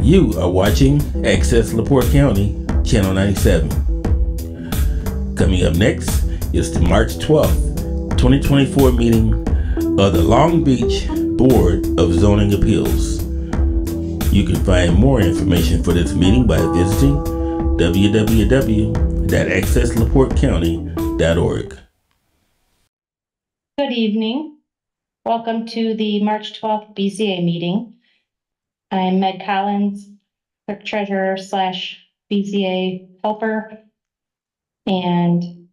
You are watching Access LaPorte County, Channel 97. Coming up next is the March 12th, 2024 meeting of the Long Beach Board of Zoning Appeals. You can find more information for this meeting by visiting www.accesslaportecounty.org. Good evening. Welcome to the March 12th BZA meeting. I'm Meg Collins, Clerk Treasurer / BZA helper, and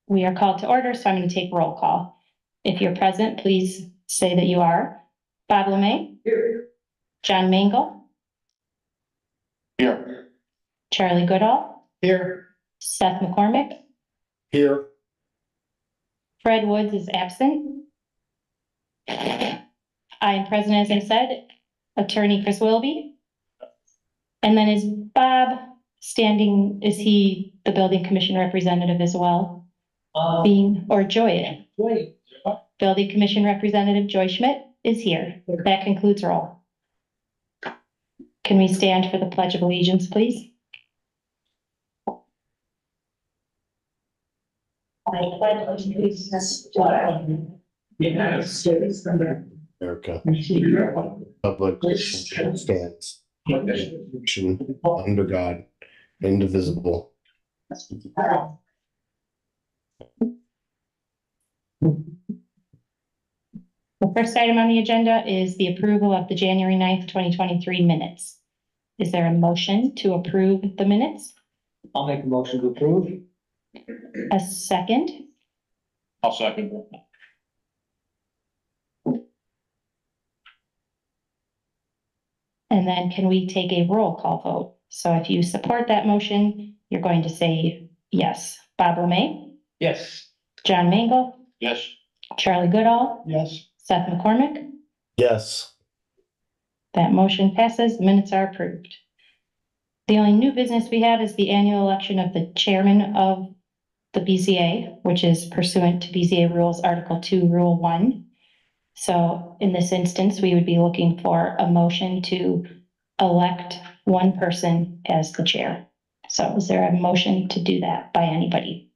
we are called to order, so I'm going to take roll call. If you're present, please say that you are. Bob LeMay? Here. John Mangle? Here. Charlie Goodall? Here. Seth McCormick? Here. Fred Woods is absent. I am present, as I said. Attorney Chris Wilby. And then is Bob standing, is he the building commission representative as well? Or Joy? Building commission representative Joy Schmidt is here. That concludes roll. Can we stand for the Pledge of Allegiance, please? I pledge allegiance to the United States of America. Public stands under God, indivisible. The first item on the agenda is the approval of the January 9th, 2023 minutes. Is there a motion to approve the minutes? I'll make a motion to approve. A second? I'll second. And then can we take a roll call vote? So if you support that motion, you're going to say yes. Bob LeMay? Yes. John Mangle? Yes. Charlie Goodall? Yes. Seth McCormick? Yes. That motion passes. The minutes are approved. The only new business we have is the annual election of the chairman of the BZA, which is pursuant to BZA Rules Article 2, Rule 1. So in this instance, we would be looking for a motion to elect one person as the chair. So is there a motion to do that by anybody?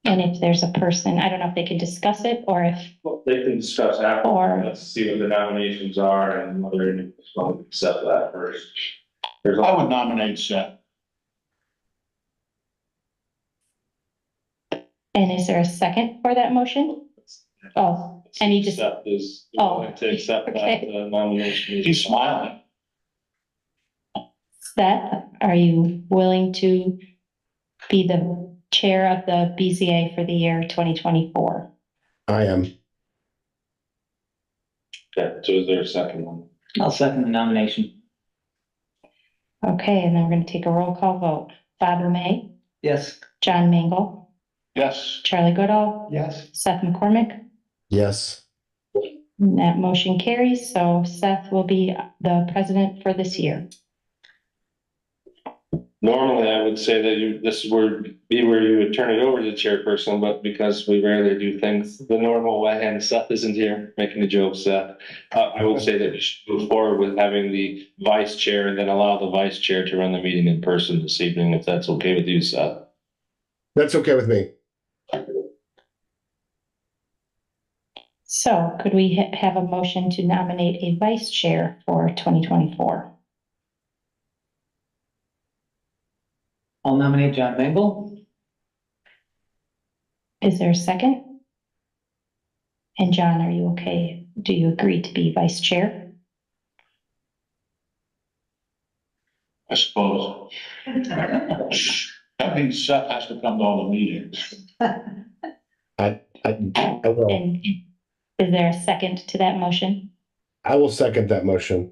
And if there's a person, I don't know if they can discuss it or if. Well, they can discuss after. Or let's see what the nominations are and whether anyone will accept that first. I would nominate Seth. And is there a second for that motion? Oh, and he just. Seth is Oh, willing to accept okay. that nomination. He's smiling. Seth, are you willing to be the chair of the BZA for the year 2024? I am. Okay, so is there a second one? I'll second the nomination. Okay, and then we're going to take a roll call vote. Bob LeMay, Yes. John Mangle, Yes. Charlie Goodall, Yes. Seth McCormick. Yes. And that motion carries, so Seth will be the president for this year. Normally, I would say that this would be where you would turn it over to the chairperson, but because we rarely do things the normal way and Seth isn't here making a joke, Seth, I would say that we should move forward with having the vice chair and then allow the vice chair to run the meeting in person this evening, if that's okay with you, Seth. That's okay with me. So could we have a motion to nominate a vice chair for 2024? I'll nominate John Mangle. Is there a second? And John, are you okay? Do you agree to be vice chair? I suppose. That means Seth has to come to all the meetings. I will. And is there a second to that motion? I will second that motion.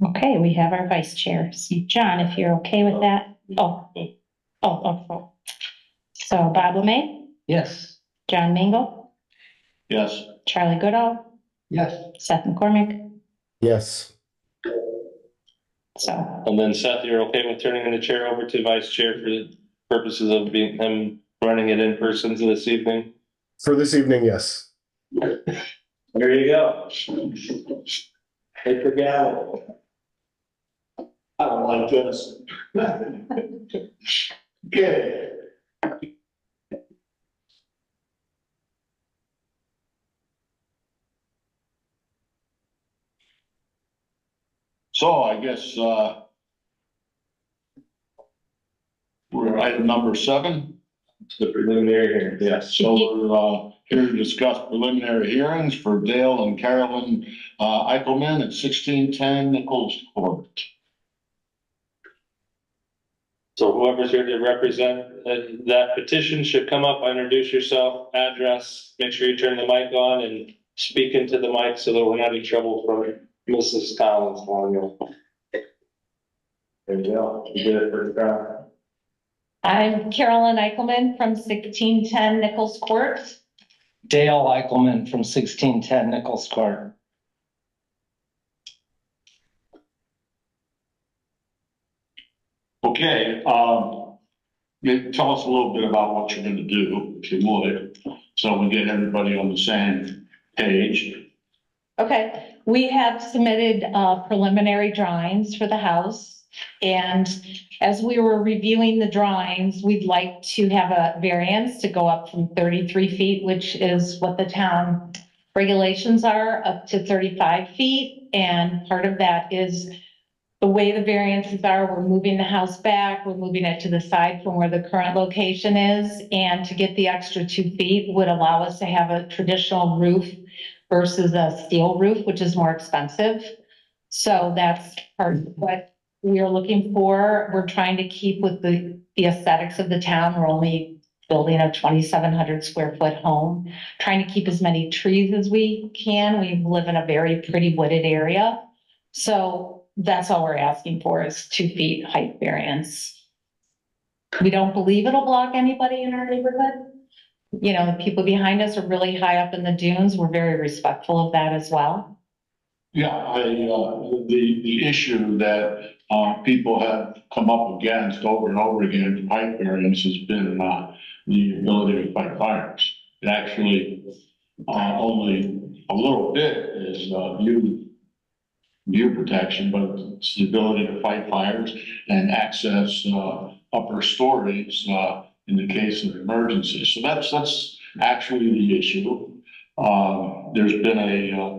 Okay, we have our vice chair. So John, if you're okay with that. Oh. So Bob LeMay, Yes. John Mangle, Yes. Charlie Goodall, Yes. Seth McCormick. Yes. So, And then Seth, you're okay with turning the chair over to vice chair for the purposes of being him running it in person this evening? For this evening, yes. There you go. Hit the gavel. I don't like this. Okay. So I guess, we're at item number 7. The preliminary hearing, yes. So we're, here to discuss preliminary hearings for Dale and Carolyn, Eichelman at 1610 Nichols Court. So whoever's here to represent that petition should come up, introduce yourself, address, make sure you turn the mic on and speak into the mic so that we're not in trouble from Mrs. Collins calling you. There you go. You did it for the crowd. I'm Carolyn Eichelman from 1610 Nichols Court. Dale Eichelman from 1610 Nichols Court. Okay, tell us a little bit about what you're gonna do, if you would, so we get everybody on the same page. Okay, we have submitted preliminary drawings for the house. And as we were reviewing the drawings, we'd like to have a variance to go up from 33 feet, which is what the town regulations are, up to 35 feet. And part of that is the way the variances are, we're moving the house back, we're moving it to the side from where the current location is. And to get the extra 2 feet would allow us to have a traditional roof versus a steel roof, which is more expensive. So that's part of what we are looking for. We're trying to keep with the aesthetics of the town. We're only building a 2,700 square foot home, trying to keep as many trees as we can. We live in a very pretty wooded area. So that's all we're asking for is 2 feet height variance. We don't believe it'll block anybody in our neighborhood. You know, the people behind us are really high up in the dunes. We're very respectful of that as well. Yeah, the issue that, people have come up against over and over again for height variance has been, the ability to fight fires. It actually, only a little bit is, view protection, but it's the ability to fight fires and access, upper stories, in the case of emergencies. So that's actually the issue. There's been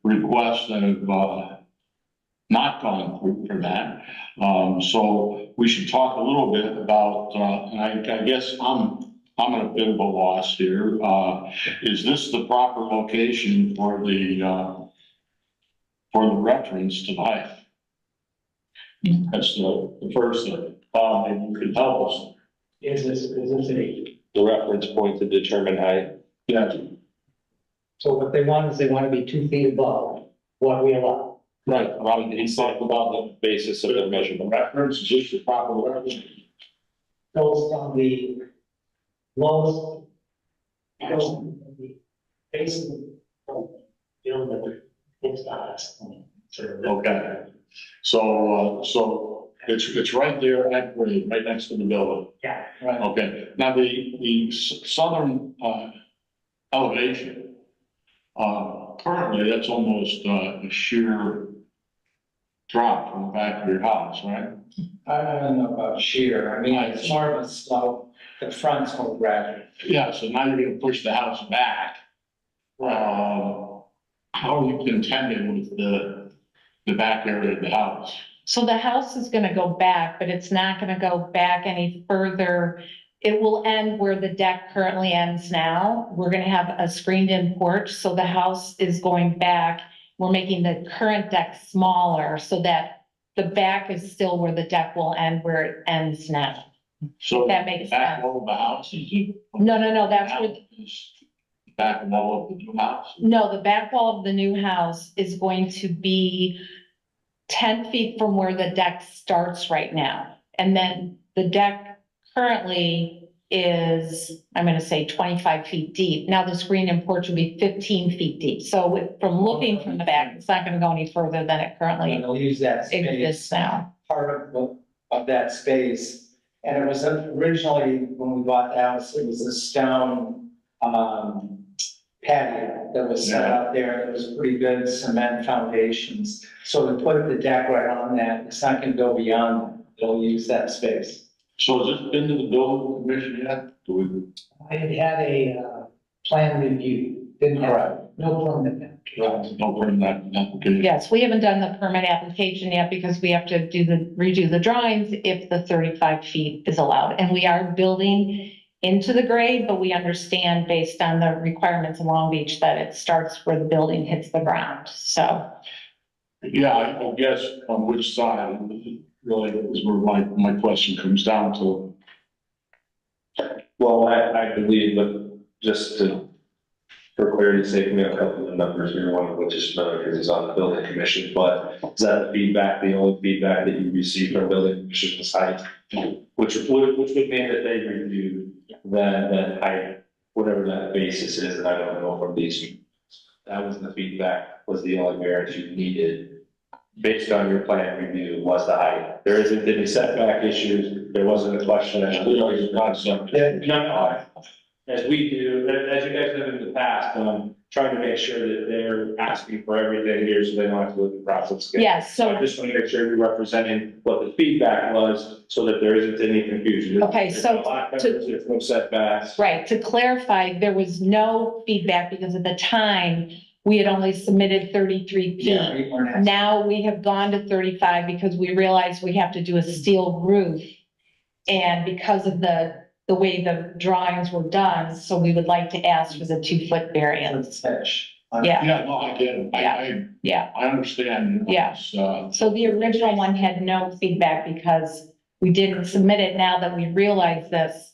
requests that have, not gone through for that. So we should talk a little bit about, and I guess I'm at a bit of a loss here. Is this the proper location for the reference to life? That's the first thing. Maybe you could help us. Is this The reference point to determine height. Yeah, so what they want is they want to be 2 feet above what we allow. right. He's talking about the basis of the measurement. Reference, is this the proper reference? Goes from the lowest, goes from the base of the building, it's the highest point. Okay. So it's right there at grade, right next to the building. Yeah, right. Okay, now the southern, elevation, currently that's almost, a sheer drop from the back of your house, right? I don't know about sheer, I mean, it's more of a slope, the front's more gradual. Yeah, so now you're gonna push the house back. How are you contending with the back area of the house? So the house is gonna go back, but it's not gonna go back any further. It will end where the deck currently ends now. We're gonna have a screened-in porch, so the house is going back. We're making the current deck smaller so that the back is still where the deck will end, where it ends now. So That makes the back sense. wall of the house is. No, that's where, Back wall of the new house? no, the back wall of the new house is going to be 10 feet from where the deck starts right now. And then the deck currently is, I'm gonna say 25 feet deep. Now the screen-in porch will be 15 feet deep. So from looking from the back, it's not gonna go any further than it currently And they'll use that exists space, now. part of that space. And it was originally, when we bought the house, it was a stone, patio that was set up there. It was pretty good cement foundations. So to put the deck right on that, it's not gonna go beyond, they'll use that space. So has this been to the building commission yet? Do we? I had a, plan review, didn't have, no permit. Don't bring that application. Yes, we haven't done the permit application yet because we have to redo the drawings if the 35 feet is allowed. And we are building into the grade, but we understand based on the requirements in Long Beach that it starts where the building hits the ground. So, Yeah, I guess on which side, really, is where my question comes down to. Well, I believe, but just to, for clarity's sake, we have a couple of numbers here, one of which is familiar because he's on the building commission, but is that the feedback, the only feedback that you received from building commission was height? Which would mean that they reviewed that height, whatever that basis is, and I don't know from these. That was the feedback, was the only variance you needed based on your plan review was the height. There isn't any setback issues, there wasn't a question as as we do, as you guys have in the past, trying to make sure that they're asking for everything here so they don't have to look at the process again. yes, So so, I just want to make sure you're representing what the feedback was so that there isn't any confusion. Okay, There's so no lot coverage, there's no setbacks. right, to clarify, there was no feedback because at the time, we had only submitted 33 feet. Yeah, we weren't asking. Now we have gone to 35 because we realized we have to do a steel roof. And because of the way the drawings were done, so we would like to ask for the 2-foot variance. Yeah, Yeah, no, I get it. yeah. I understand. Yeah. So the original one had no feedback because we didn't submit it. Now that we realize this,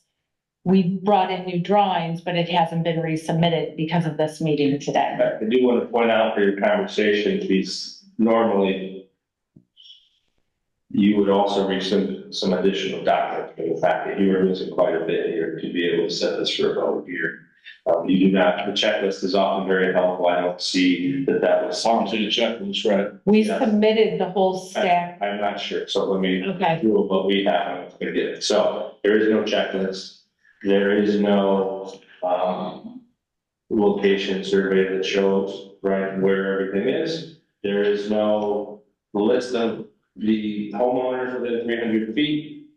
we brought in new drawings, but it hasn't been resubmitted because of this meeting today. I do want to point out for your conversation piece, normally you would also resubmit some additional documents for the fact that you were missing quite a bit here to be able to set this for about a year. You do not, the checklist is often very helpful. I don't see that was. Farm to the checklist, right? We Yeah. submitted the whole stack. I'm not sure, so let me Okay, do what we have, I'm gonna get it. So there is no checklist. There is no, location survey that shows, right, where everything is. There is no list of the homeowners within 300 feet,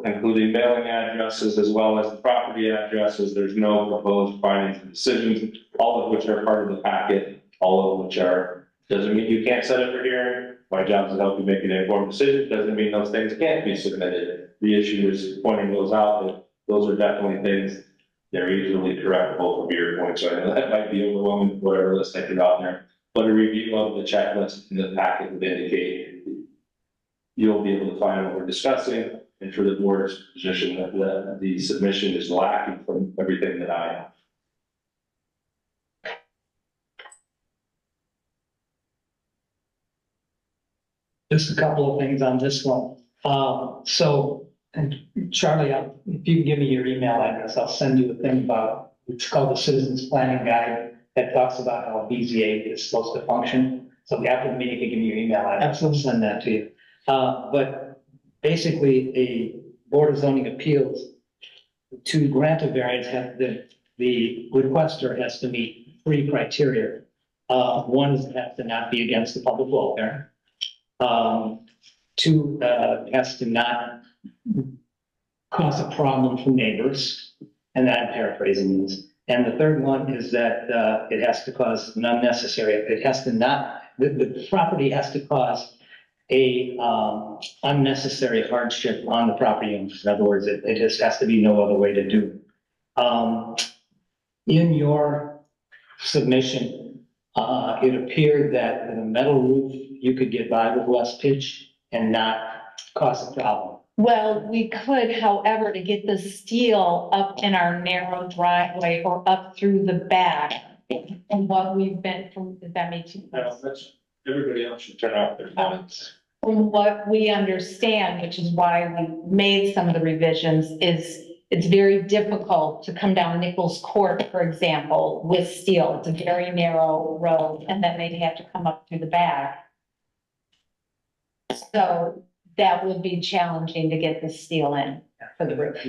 including mailing addresses as well as the property addresses. There's no proposed findings and decisions, all of which are part of the packet, all of which are, doesn't mean you can't set it for hearing. My job is to help you make an informed decision, doesn't mean those things can't be submitted. The issue is pointing those out, that those are definitely things that are easily correctable from your point. So I know that might be overwhelming, whatever list I put out there, but a review of the checklist in the packet would indicate you'll be able to find what we're discussing, and for the board's position that the submission is lacking from everything that I have. Just a couple of things on this one. So, and Charlie, if you can give me your email address, I'll send you a thing about, it's called the Citizens Planning Guide that talks about how a BZA is supposed to function. So after the meeting, you can give me your email address, I'll send that to you. But basically, a Board of Zoning Appeals, to grant a variance, the requester has to meet 3 criteria. One is it has to not be against the public welfare. 2, has to not cause a problem for neighbors, and that I'm paraphrasing this. And the third one is that it has to cause an unnecessary, it has to not, the property has to cause a unnecessary hardship on the property owners. In other words, it just has to be no other way to do. In your submission, it appeared that with a metal roof, you could get by with less pitch and not cause a problem. well, we could, however, to get the steel up in our narrow driveway or up through the back. And what we've been from, if that makes you. Everybody else should turn off their phones. From what we understand, which is why we made some of the revisions, is it's very difficult to come down Nichols Court, for example, with steel. It's a very narrow road, and then they'd have to come up through the back. So that would be challenging to get the steel in for the roof.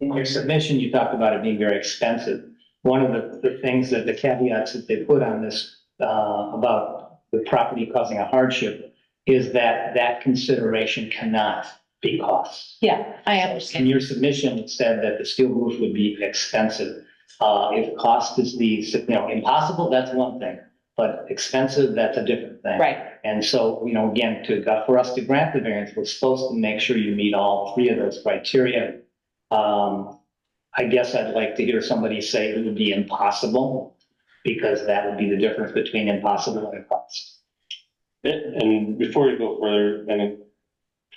In your submission, you talked about it being very expensive. one of the things that the caveats that they put on this, about the property causing a hardship is that that consideration cannot be cost. Yeah, I In understand. your submission, it said that the steel roof would be expensive. If cost is impossible, that's one thing, but expensive, that's a different thing. Right. And so, again, for us to grant the variance, we're supposed to make sure you meet all three of those criteria. I guess I'd like to hear somebody say it would be impossible, because that would be the difference between impossible and cost. And before you go further, and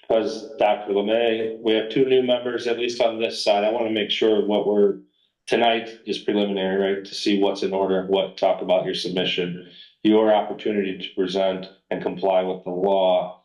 because Dr. Lemay, we have two new members, at least on this side, I want to make sure tonight is preliminary, right? To see what's in order, talk about your submission, your opportunity to present and comply with the law,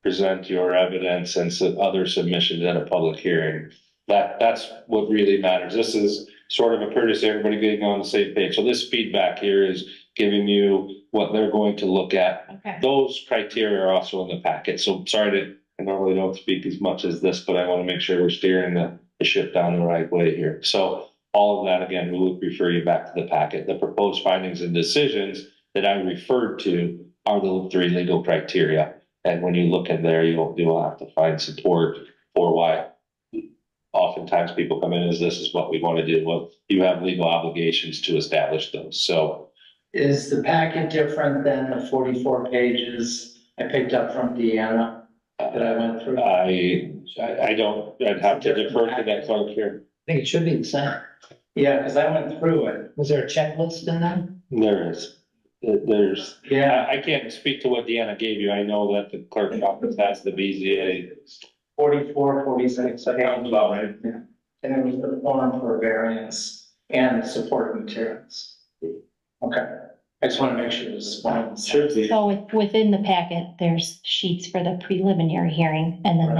present your evidence and other submissions at a public hearing. That's what really matters. This is sort of a courtesy, everybody getting on the same page. So this feedback here is giving you what they're going to look at. Okay. Those criteria are also in the packet. So sorry I normally don't speak as much as this, but I want to make sure we're steering the ship down the right way here. So all of that, again, we would refer you back to the packet. The proposed findings and decisions that I referred to are the three legal criteria. And when you look in there, you'll have to find support for why oftentimes people come in as this is what we want to do. Well, you have legal obligations to establish those. So is the packet different than the 44 pages I picked up from Deanna that I went through? I'd have to defer to that clerk here. I think it should be the same. Yeah, because I went through it. Was there a checklist in there? There is. Yeah, I can't speak to what Deanna gave you. I know that the clerk's office has the BZA. 44, 46, I found about right. Yeah. And it was the form for variance and support materials. Okay, I just want to make sure this is one. Should be. So within the packet, there's sheets for the preliminary hearing, and then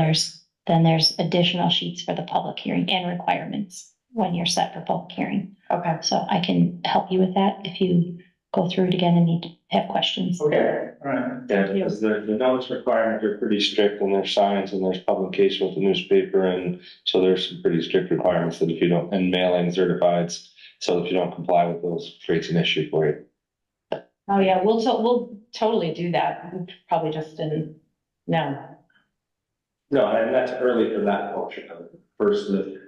there's additional sheets for the public hearing and requirements when you're set for public hearing. Okay. So I can help you with that if you go through it again and need to have questions. Okay, all right. Yeah, because the notice requirements are pretty strict, and there's signs and there's publication with the newspaper, and so there's some pretty strict requirements that if you don't, and mailing certifieds, so if you don't comply with those, it creates an issue for you. Oh, yeah, we'll totally do that. Probably just didn't know. No, and that's early for that portion of it. First, the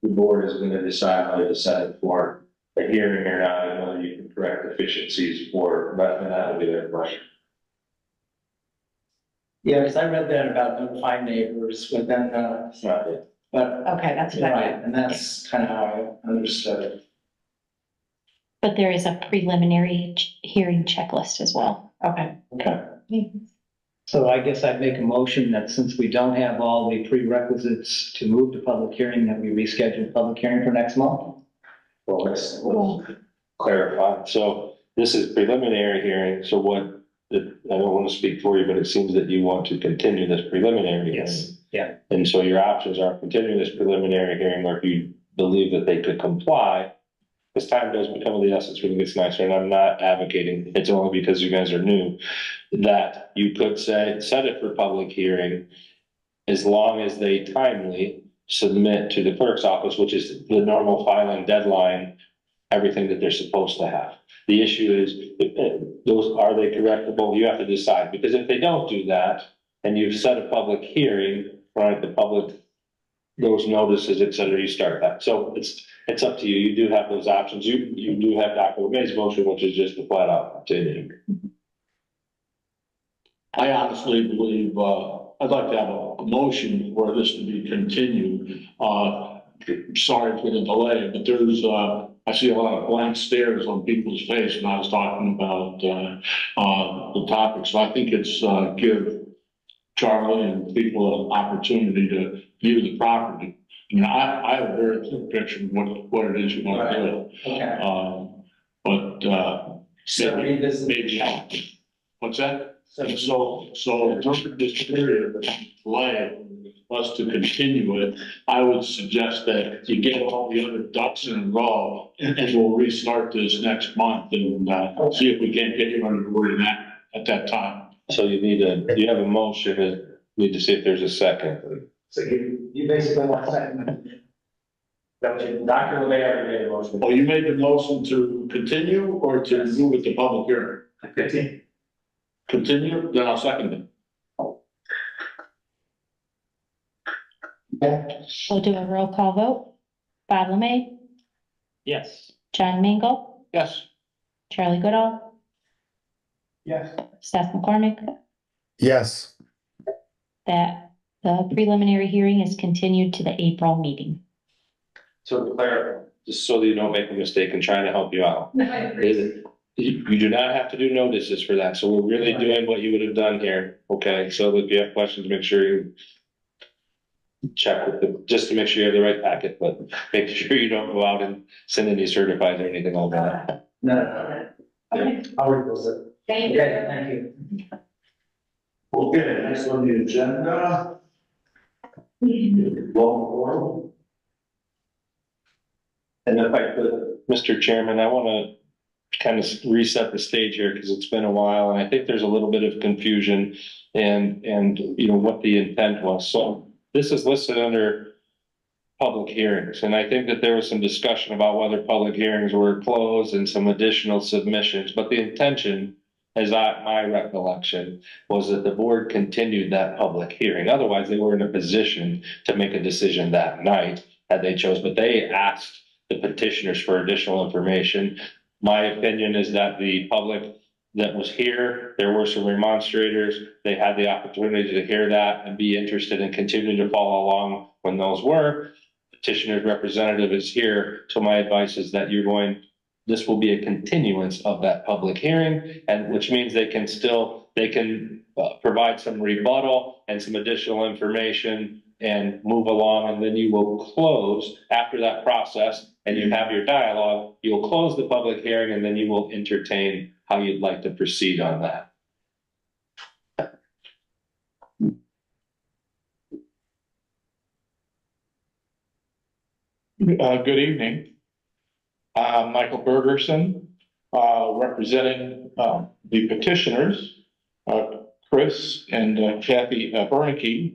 board is going to decide whether to set it for a hearing or not, and whether you can correct deficiencies for, but that will be their question. Yeah, because I read that about notifying neighbors within the, It's not it. but, Okay, that's what I right, and that's kind of how I understood it. But there is a preliminary hearing checklist as well. Okay. Okay. So I guess I'd make a motion that since we don't have all the prerequisites to move to public hearing, that we reschedule the public hearing for next month. Well, let's clarify. So this is preliminary hearing. So I don't want to speak for you, but it seems that you want to continue this preliminary hearing. Yes, yeah. And so your options are continuing this preliminary hearing, or if you believe that they could comply, as time does become of the essence, when it gets nicer, and I'm not advocating, it's only because you guys are new, that you could set it for public hearing as long as they timely submit to the clerk's office, which is the normal filing deadline, everything that they're supposed to have. The issue is, are they correctable? You have to decide, because if they don't do that, and you've set a public hearing, right, the public, those notices, et cetera, you start that. So it's up to you. You do have those options. You do have Dr. Lemay's motion, which is just a flat out continuing. I honestly believe, I'd like to have a motion for this to be continued. Sorry for the delay, but there's, I see a lot of blank stares on people's face when I was talking about, the topic. So I think it's, give Charlie and people an opportunity to view the property. I mean, I have a very clear picture of what it is you want to do. Okay. But, So revisit. maybe, what's that? So in terms of this period of delay, us to continue it, I would suggest that you get all the other ducks in a row, and we'll restart this next month and, see if we can't get you under the word at that time. So you have a motion, and need to see if there's a second. So you basically want second. Dr. LeMay already made a motion. Oh, you made the motion to continue or to move it to public hearing? 15. Continue, then I'll second it. We'll do a roll call vote. Bob Lemay, Yes. John Mangle, Yes. Charlie Goodall, Yes. Seth McCormick, Yes. that the preliminary hearing is continued to the April meeting. So to clarify, just so that you don't make a mistake in trying to help you out. You do not have to do notices for that, so we're really doing what you would have done here, okay? So if you have questions, make sure you check with them, just to make sure you have the right packet, but make sure you don't go out and send any certified or anything like that. No. I'll repost it. Thank Okay, thank you. Okay, next on the agenda. Long And if I could, Mr. Chairman, I want to kind of reset the stage here because it's been a while and I think there's a little bit of confusion and you know, what the intent was. So this is listed under public hearings. And I think that there was some discussion about whether public hearings were closed and some additional submissions, but the intention, as my recollection, was that the board continued that public hearing. Otherwise, they were in a position to make a decision that night had they chose, but they asked the petitioners for additional information. My opinion is that the public that was here, there were some remonstrators. They had the opportunity to hear that and be interested and continue to follow along when those were. Petitioner's representative is here. So my advice is that this will be a continuance of that public hearing, and which means they can provide some rebuttal and some additional information and move along, and then you will close after that process and you have your dialogue, you'll close the public hearing and then you will entertain how you'd like to proceed on that. Good evening. Michael Bergerson, representing the petitioners, Chris and Kathy Bernanke.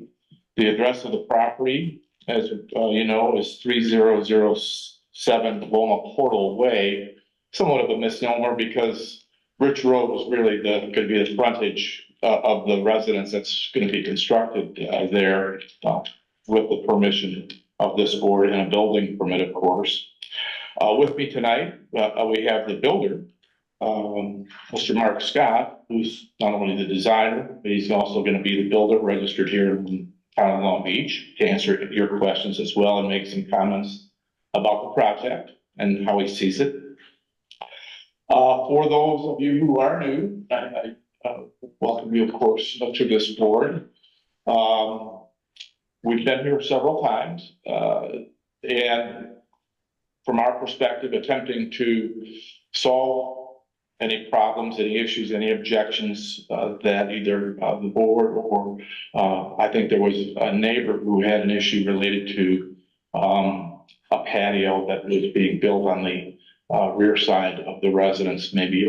The address of the property, as you know, is 3007 Loma Portal Way. Somewhat of a misnomer because Rich Road was really going to be the frontage of the residence that's going to be constructed there with the permission of this board and a building permit, of course. With me tonight, we have the builder, Mr. Mark Scott, who's not only the designer, but he's also going to be the builder registered here in town of Long Beach to answer your questions as well and make some comments about the project and how he sees it. For those of you who are new, I welcome you, of course, to this board. We've been here several times, and from our perspective, attempting to solve any problems, any issues, any objections that either the board or I think there was a neighbor who had an issue related to a patio that was being built on the rear side of the residence, maybe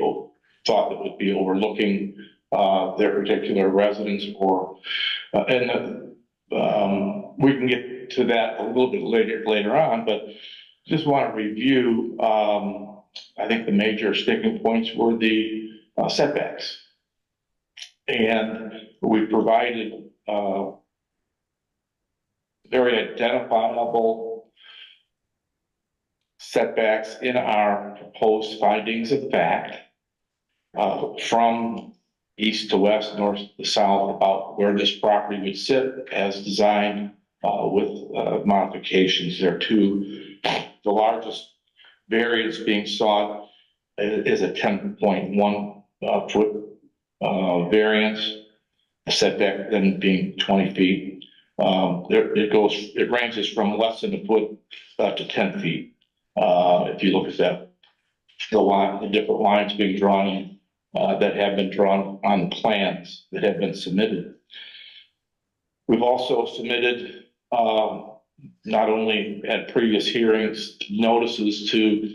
thought that would be overlooking their particular residence, or we can get to that a little bit later on, but just want to review. I think the major sticking points were the setbacks, and we provided very identifiable setbacks in our proposed findings of fact, from east to west, north to south, about where this property would sit as designed with modifications there too. The largest variance being sought is a 10.1 foot variance, the setback then being 20 feet. It ranges from less than a foot to 10 feet. If you look at that, the different lines being drawn that have been drawn on the plans that have been submitted. We've also submitted not only at previous hearings notices to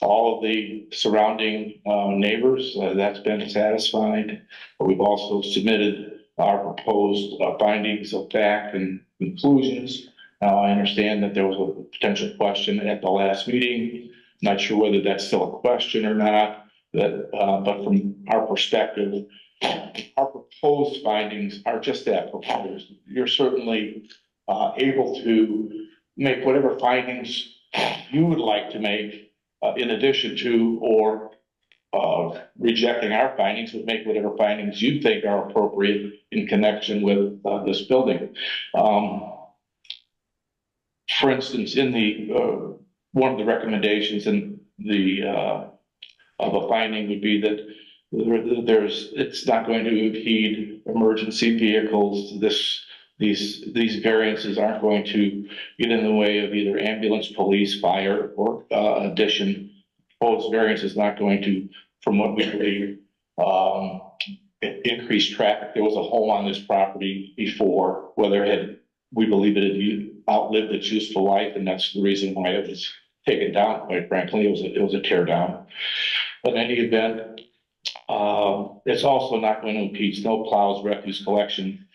all of the surrounding neighbors, that's been satisfied, but we've also submitted our proposed findings of fact and conclusions Now, I understand that there was a potential question at the last meeting. Not sure whether that's still a question or not, but from our perspective, our proposed findings are just that, proposed. You're certainly able to make whatever findings you would like to make in addition to, or rejecting our findings, would make whatever findings you think are appropriate in connection with this building. For instance, in the one of the recommendations in the of a finding would be that it's not going to impede emergency vehicles. These variances aren't going to get in the way of either ambulance, police, fire, or addition. Proposed variance is not going to, from what we believe, increase traffic. There was a home on this property before, we believe it had outlived its useful life, and that's the reason why it was taken down. Quite frankly, it was a tear down. But in any event, it's also not going to impede snow plows, refuse collection,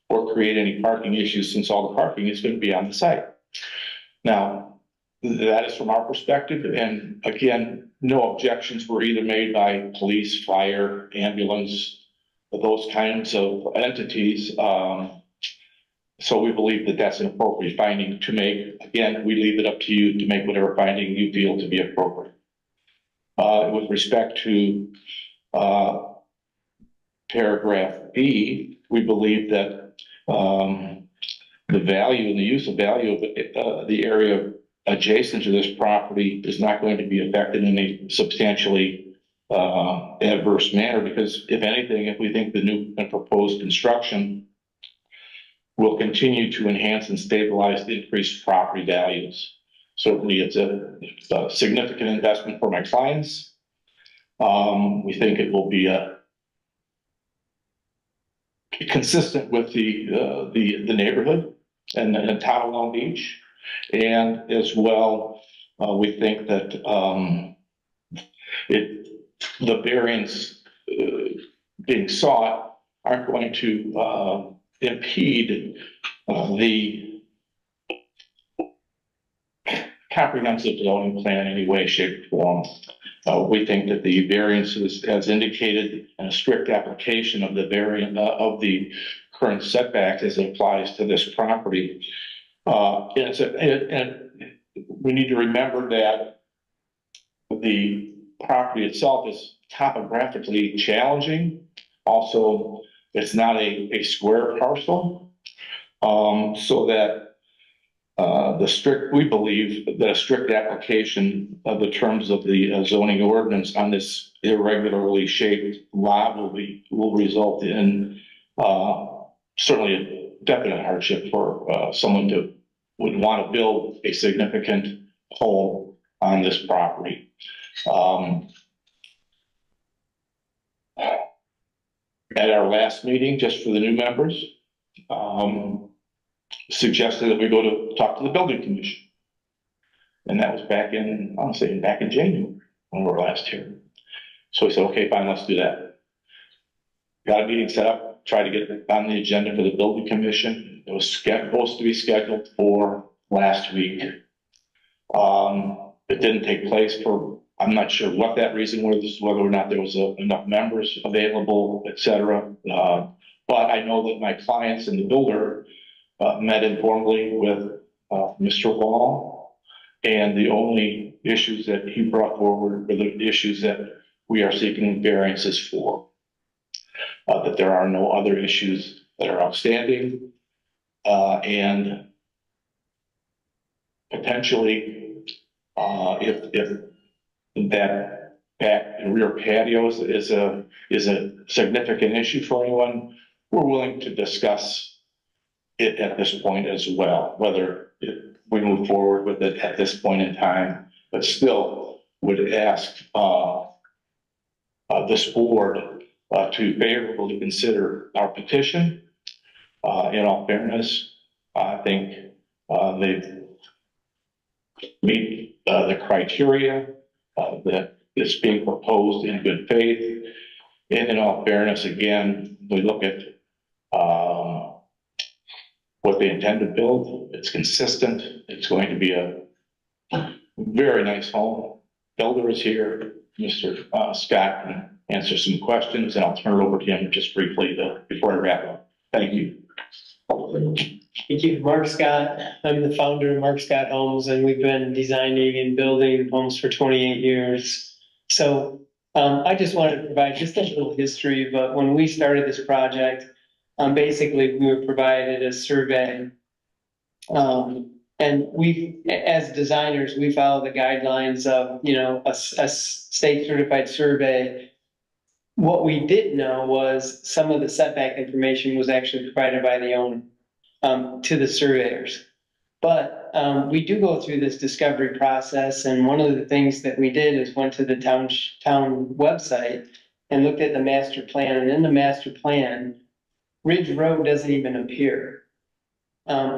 or create any parking issues, since all the parking is going to be on the site. Now, that is from our perspective, and again, no objections were either made by police, fire, ambulance, those kinds of entities. So we believe that that's an appropriate finding to make. Again, we leave it up to you to make whatever finding you feel to be appropriate. With respect to paragraph B, we believe that the value and the use of value of the area adjacent to this property is not going to be affected in a substantially adverse manner, because if anything, if we think the new and proposed construction will continue to enhance and stabilize the increased property values. Certainly it's a significant investment for my clients. We think it will be consistent with the neighborhood and the town of Long Beach. And as well, we think that the variants being sought aren't going to impede the comprehensive zoning plan in any way, shape, or form. We think that the variances, as indicated, and a strict application of the variant of the current setbacks as it applies to this property. And we need to remember that the property itself is topographically challenging. Also, it's not a square parcel, so that we believe that a strict application of the terms of the zoning ordinance on this irregularly shaped lot will result in certainly a definite hardship for someone who would want to build a significant home on this property. At our last meeting, just for the new members, suggested that we go to talk to the building commission. And that was back in January when we were last here. So we said, okay, fine, let's do that. Got a meeting set up, tried to get it on the agenda for the building commission. It was supposed to be scheduled for last week. It didn't take place for, I'm not sure what that reason was, whether or not there was enough members available, et cetera. But I know that my clients and the builder met informally with Mr. Wall, and the only issues that he brought forward were the issues that we are seeking variances for. That there are no other issues that are outstanding, and potentially, if that back and rear patios is a significant issue for anyone, we're willing to discuss it at this point as well, whether we move forward with it at this point in time, but still would ask this board to favorably consider our petition. In all fairness, I think they meet the criteria that is being proposed in good faith. And in all fairness, again, we look at what what they intend to build. It's consistent. It's going to be a very nice home. Builder is here. Mr. Scott can answer some questions, and I'll turn it over to him just briefly before I wrap up. Thank you. Thank you, Mark Scott. I'm the founder of Mark Scott Homes, and we've been designing and building homes for 28 years. So I just wanted to provide just a little history, but when we started this project, basically we were provided a survey. And we, as designers, we follow the guidelines of, you know, a state certified survey. What we didn't know was some of the setback information was actually provided by the owner to the surveyors. But we do go through this discovery process, and one of the things that we did is went to the town website and looked at the master plan, and in the master plan, Ridge Road doesn't even appear.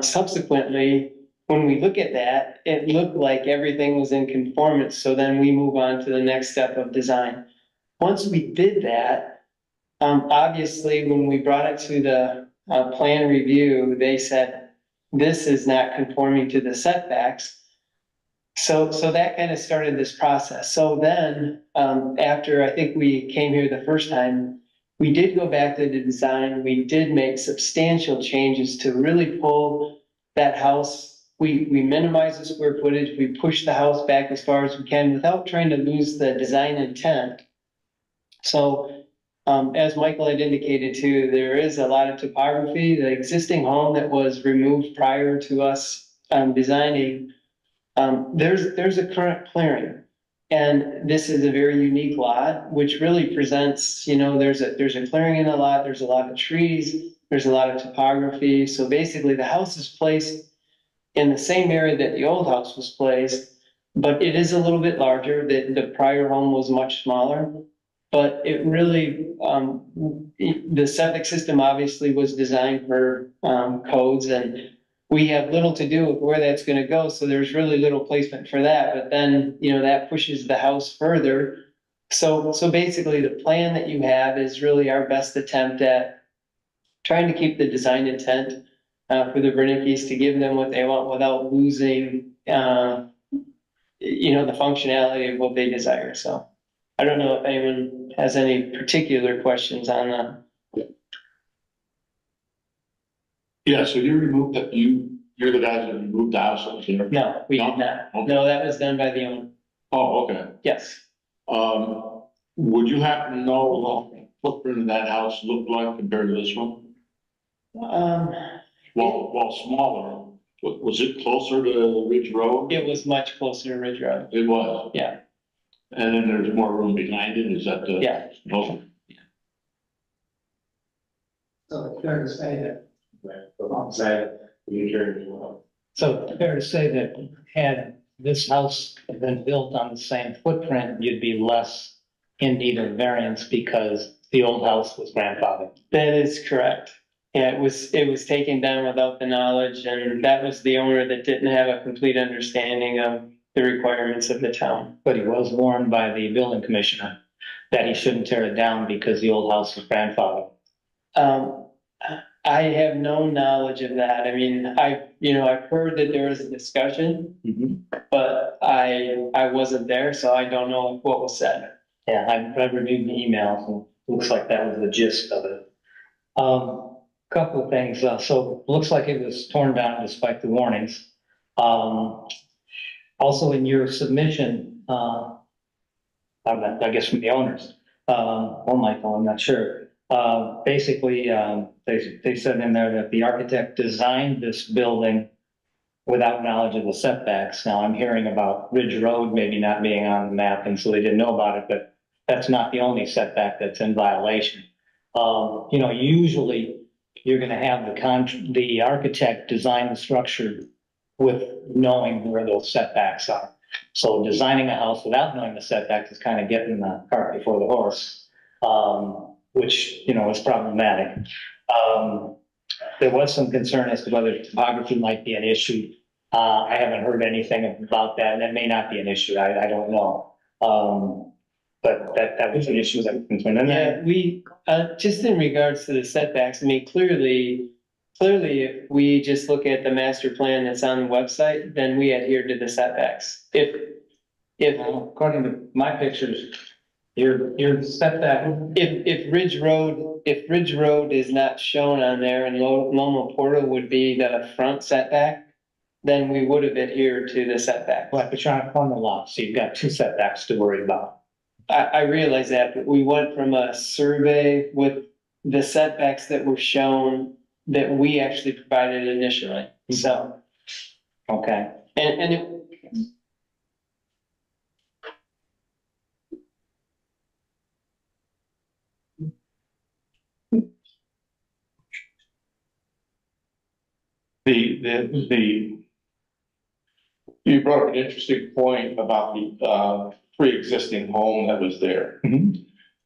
Subsequently, when we look at that, it looked like everything was in conformance, so then we move on to the next step of design. Once we did that, obviously, when we brought it to the plan review, they said, this is not conforming to the setbacks. So that kind of started this process. So then, after I think we came here the first time, we did go back to the design. We did make substantial changes to really pull that house. We minimize the square footage. We push the house back as far as we can without trying to lose the design intent. So as Michael had indicated too, there is a lot of topography. The existing home that was removed prior to us designing, there's a current clearing. And this is a very unique lot, which really presents, you know, there's a clearing in the lot, there's a lot of trees, there's a lot of topography. So basically the house is placed in the same area that the old house was placed, but it is a little bit larger. The prior home was much smaller. But it really, the septic system obviously was designed for codes, and we have little to do with where that's gonna go, so there's really little placement for that, but then, you know, that pushes the house further. So basically the plan that you have is really our best attempt at trying to keep the design intent for the Wernicke's, to give them what they want without losing, you know, the functionality of what they desire, so. I don't know if anyone has any particular questions on that. Yeah, so you removed that, you're the guys that removed the house up there? No, we did not. Okay. No, that was done by the owner. Oh, okay. Yes. Would you happen to know what the footprint of that house looked like compared to this one? Well, smaller, was it closer to Ridge Road? It was much closer to Ridge Road. It was? Yeah. And then there's more room behind it, is that the? Yeah. Okay. So it's fair to say that. So it's fair to say that had this house been built on the same footprint, you'd be less in need of variance because the old house was grandfathered. That is correct. Yeah, it was taken down without the knowledge, and that was the owner that didn't have a complete understanding of the requirements of the town. But he was warned by the building commissioner that he shouldn't tear it down because the old house was grandfathered. I have no knowledge of that. I mean, I've heard that there was a discussion, but I wasn't there, so I don't know what was said. Yeah, I've reviewed the emails and it looks like that was the gist of it. Couple of things. So looks like it was torn down despite the warnings. Also in your submission, I guess from the owners, or Michael, I'm not sure. Basically, they said in there that the architect designed this building without knowledge of the setbacks. Now I'm hearing about Ridge Road maybe not being on the map, and so they didn't know about it, but that's not the only setback that's in violation. Usually you're gonna have the architect design the structure with knowing where those setbacks are. So designing a house without knowing the setbacks is kind of getting the cart before the horse, which, is problematic. There was some concern as to whether topography might be an issue. I haven't heard anything about that, and that may not be an issue. I don't know. But that was an issue that was concerned. And Yeah, we, just in regards to the setbacks, I mean, clearly, clearly, if we just look at the master plan that's on the website, then we adhere to the setbacks. If, According to my pictures, your setback, if Ridge Road is not shown on there and Loma Portal would be the front setback, then we would have adhered to the setback. like, but you're on a corner lot, so you've got two setbacks to worry about. I realize that, but we went from a survey with the setbacks that were shown that we actually provided initially, so. Okay. And it. You brought up an interesting point about the pre-existing home that was there.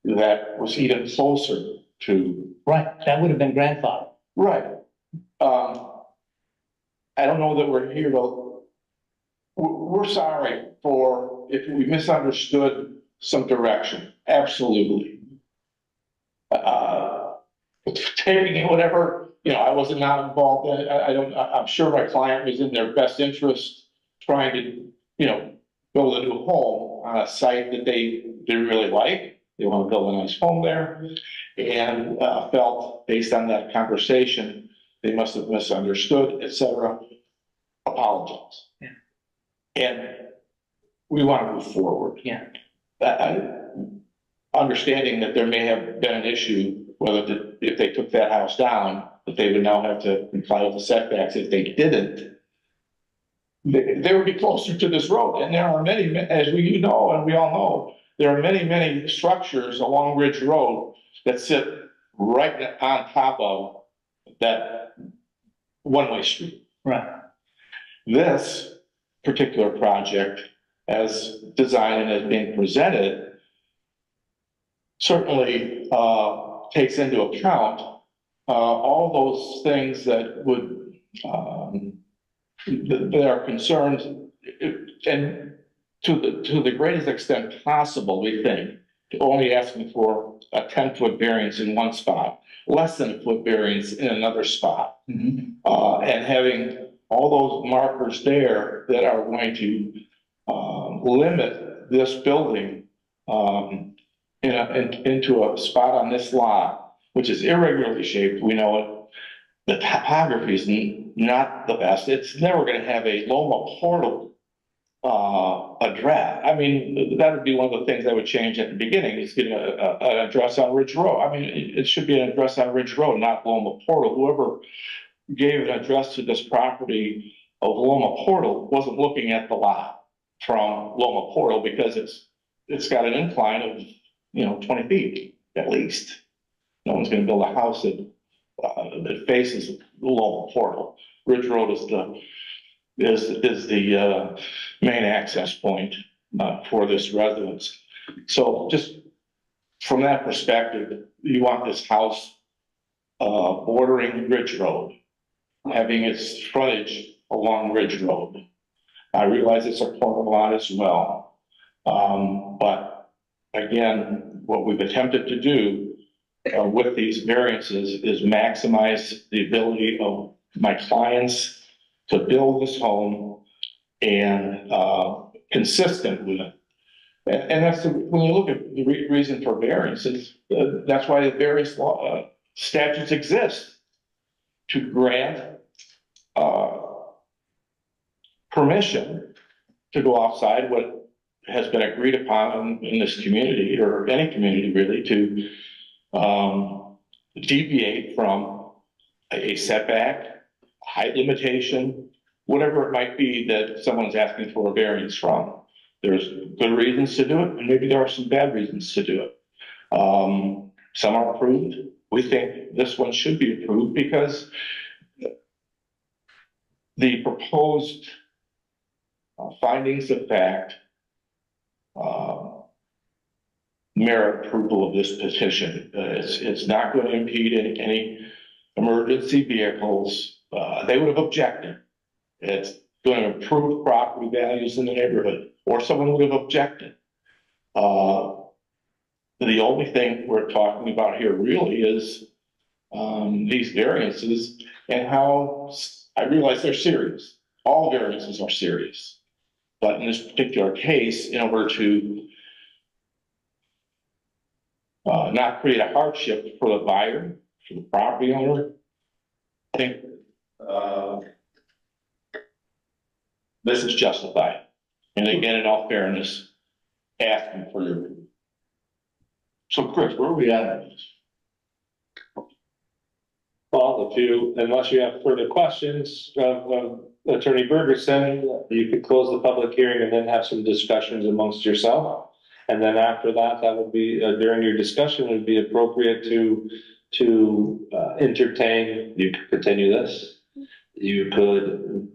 That was even closer to. Right, that would have been grandfather. Right. I don't know that we're here to. We're sorry for if we misunderstood some direction, absolutely. Taking it, whatever, I wasn't not involved in it. I'm sure my client was in their best interest trying to, build a new home on a site that they didn't really like. They want to build a nice home there and felt based on that conversation, they must have misunderstood, etc. Apologize. Yeah. And we want to move forward. Yeah. Understanding that there may have been an issue, whether if they took that house down, that they would now have to comply with the setbacks. If they didn't, they would be closer to this road. And there are many, as we know, and we all know, there are many, many structures along Ridge Road that sit right on top of that one-way street. Right. This particular project, as designed and as being presented, certainly takes into account all those things that would that are concerned, and to the greatest extent possible, we think, only asking for a 10-foot variance in one spot, less than a foot variance in another spot, and having all those markers there that are going to limit this building into a spot on this lot, which is irregularly shaped. We know it. The topography is not the best. It's never going to have a Loma Portal address. I mean, that would be one of the things that would change at the beginning. Is getting an address on Ridge Road. I mean, it should be an address on Ridge Road, not Loma Portal. Whoever gave an address to this property of Loma Portal wasn't looking at the lot from Loma Portal, because it's got an incline of 20 feet at least. No one's going to build a house that faces Loma Portal. Ridge Road is the main access point for this residence. So just from that perspective, you want this house bordering Ridge Road, having its frontage along Ridge Road. I realize it's a corner lot as well, but again, what we've attempted to do with these variances is maximize the ability of my clients to build this home and consistent with it. And that's when you look at the reason for variances, that's why the various statutes exist, to grant permission to go outside what has been agreed upon in this community, or any community really, to deviate from a setback, height limitation, whatever it might be that someone's asking for a variance from. There's good reasons to do it, and maybe there are some bad reasons to do it. Some are approved. We think this one should be approved because the proposed findings of fact merit approval of this petition. It's not going to impede any emergency vehicles. They would have objected. It's going to improve property values in the neighborhood, or someone would have objected. The only thing we're talking about here really is these variances and how I realize they're serious. All variances are serious. But in this particular case, in order to not create a hardship for the buyer, for the property owner, I think this is justified. And again, in all fairness, asking for your approval. So Chris, where are we at? Well, unless you have further questions of Attorney Bergerson, you could close the public hearing and then have some discussions amongst yourself. And then after that, that would be, during your discussion, it would be appropriate to entertain, you could continue this. You could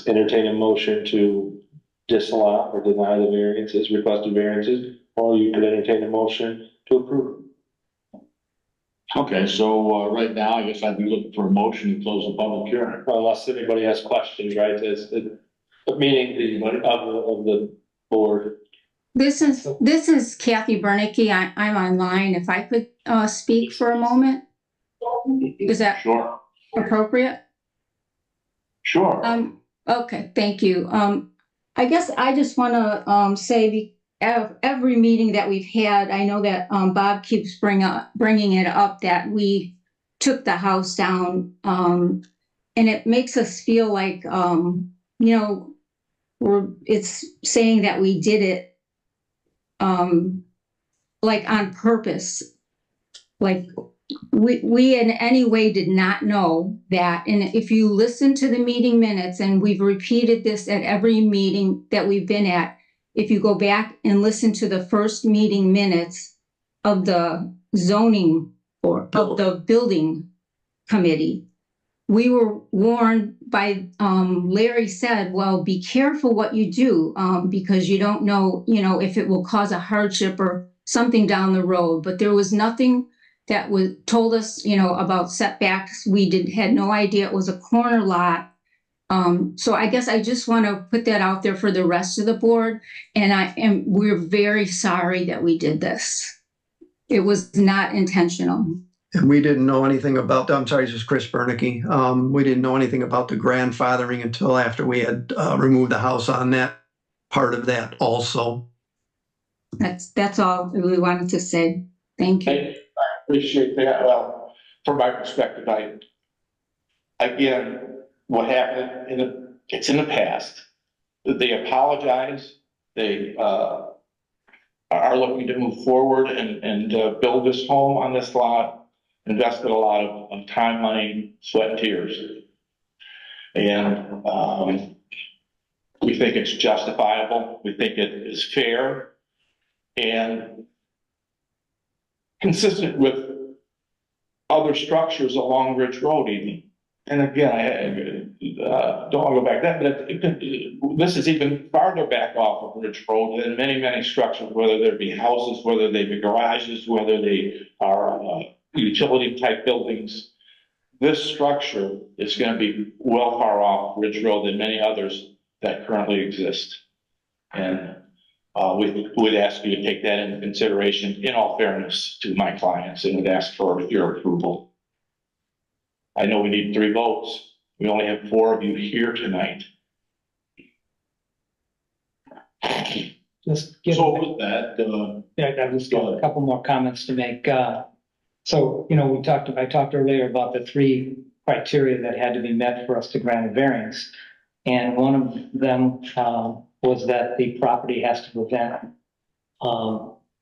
entertain a motion to disallow or deny the variances, requested variances, or you could entertain a motion to approve. Okay, so right now, I guess I'd be looking for a motion to close the public hearing. Unless anybody has questions, right? It's meaning of the board. This is Kathy Bernicki. I'm online. If I could speak for a moment, is that Sure. appropriate? Sure. Okay, thank you. I guess I just want to say every meeting that we've had, I know that Bob keeps bringing it up that we took the house down, and it makes us feel like it's saying that we did it like on purpose, like we in any way did not know that. And if you listen to the meeting minutes, and we've repeated this at every meeting that we've been at, if you go back and listen to the first meeting minutes of the zoning or of the building committee, we were warned by, Larry said, well, be careful what you do, because you don't know, if it will cause a hardship or something down the road. But there was nothing that was told us, about setbacks. We had no idea it was a corner lot. So I guess I just want to put that out there for the rest of the board. And we're very sorry that we did this. It was not intentional. And we didn't know anything about, I'm sorry, this is Chris Bernicki. We didn't know anything about the grandfathering until after we had removed the house on that part of that also. That's all we wanted to say. Thank you. I appreciate that. Well, from my perspective, again, what happened it's in the past. They apologize. They are looking to move forward and build this home on this lot. Invested a lot of time, money, sweat, and tears. And we think it's justifiable. We think it is fair and consistent with other structures along Ridge Road even. And again, I don't want to go back that, but this is even farther back off of Ridge Road than many, many structures, whether they be houses, whether they be garages, whether they are utility type buildings. This structure is going to be well far off Ridge Road than many others that currently exist. And we would ask you to take that into consideration in all fairness to my clients, and would ask for your approval. I know we need 3 votes. We only have 4 of you here tonight. Just give. So with that, Yeah, I've just got a couple more comments to make. So, I talked earlier about the 3 criteria that had to be met for us to grant a variance. And one of them was that the property has to prevent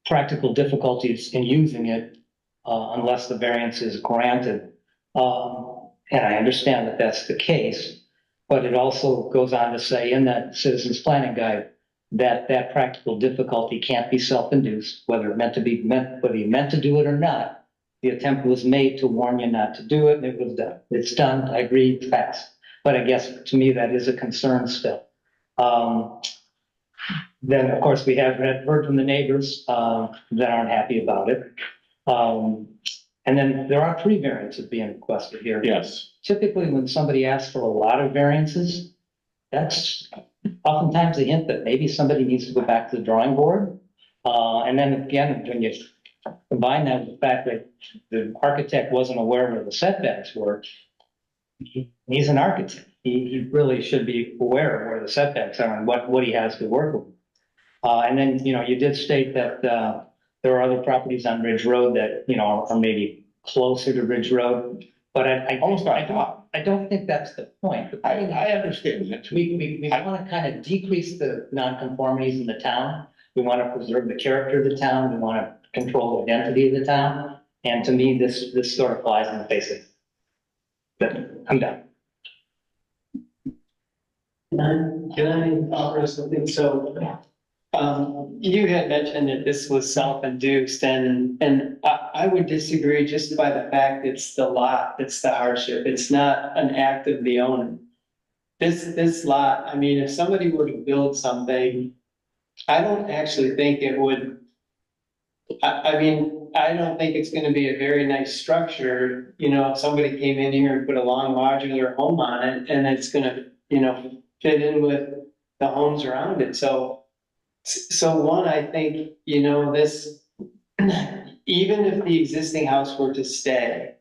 practical difficulties in using it unless the variance is granted. And I understand that that's the case, but it also goes on to say in that Citizens Planning Guide that that practical difficulty can't be self-induced, whether you meant to do it or not. The attempt was made to warn you not to do it, and it was done. It's done. I agree, fast. But I guess to me that is a concern still. Then of course we have heard from the neighbors that aren't happy about it. And then there are 3 variances being requested here. yes. Typically, when somebody asks for a lot of variances, that's oftentimes a hint that maybe somebody needs to go back to the drawing board. And then again, when you combine that with the fact that the architect wasn't aware where the setbacks were, He's an architect. He really should be aware of where the setbacks are and what he has to work with. And then, you did state that, there are other properties on Ridge Road that, are maybe closer to Ridge Road. But I don't think that's the point. I understand that. We want to kind of decrease the nonconformities in the town. We want to preserve the character of the town. We want to control the identity of the town. And to me, this sort of flies in the face of it. But I'm done. Can I offer something? So, you had mentioned that this was self-induced and I would disagree just by the fact it's the lot, it's the hardship. It's not an act of the owner. This lot, I mean, if somebody were to build something, I don't actually think it would, I mean, I don't think it's gonna be a very nice structure. If somebody came in here and put a long modular home on it and it's gonna, fit in with the homes around it. So one, I think, this, even if the existing house were to stay,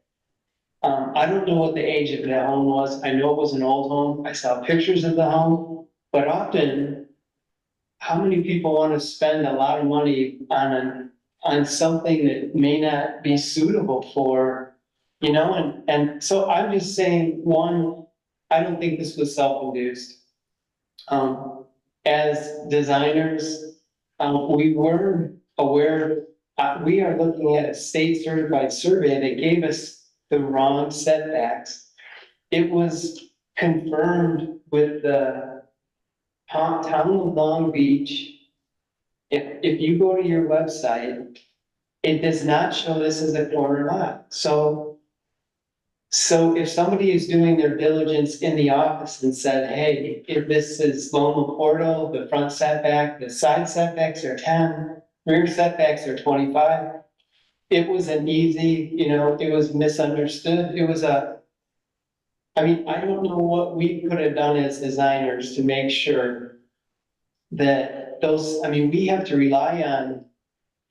I don't know what the age of that home was. I know it was an old home. I saw pictures of the home, but often, how many people want to spend a lot of money on something that may not be suitable for, and so I'm just saying, one, I don't think this was self-induced. As designers, we were aware, we are looking at a state certified survey that gave us the wrong setbacks. It was confirmed with the town of Long Beach. If you go to your website, it does not show this as a corner lot. So if somebody is doing their diligence in the office and said, hey, if this is Loma Portal, the front setback, the side setbacks are 10, rear setbacks are 25. It was an easy, it was misunderstood. I mean, I don't know what we could have done as designers to make sure that we have to rely on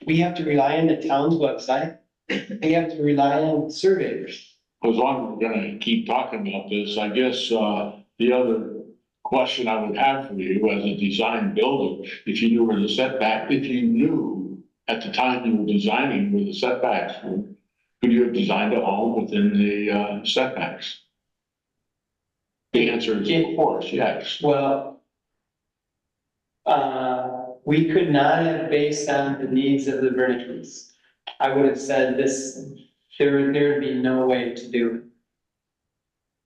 the town's website. We have to rely on surveyors. As long as we're gonna keep talking about this, I guess, the other question I would have for you as a design builder, if you knew where the setback, if you knew at the time you were designing where the setbacks were, could you have designed a home within the setbacks? The answer is of course, yes. Well, we could not have based on the needs of the Bernickies. I would have said there would be no way to do it.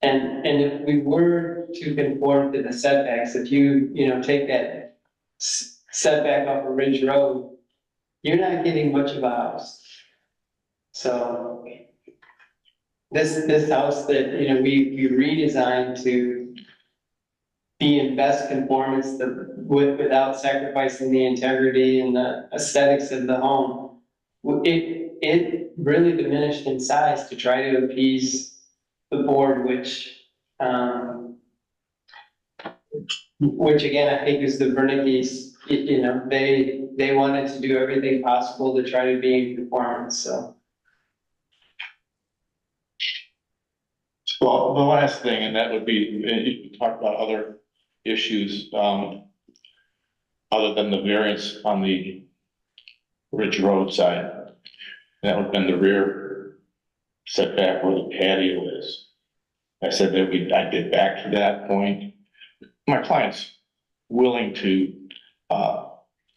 And if we were to conform to the setbacks, if you take that setback off of Ridge Road, you're not getting much of a house. So this house that, we redesigned to be in best conformance without sacrificing the integrity and the aesthetics of the home, it really diminished in size to try to appease the board, which again, I think is the Bernickies, they wanted to do everything possible to try to be in conformance, so. Well, the last thing, and that would be, you talked about other issues, other than the variance on the Ridge Road side. That would have been the rear setback where the patio is. I said that I'd get back to that point. My client's willing to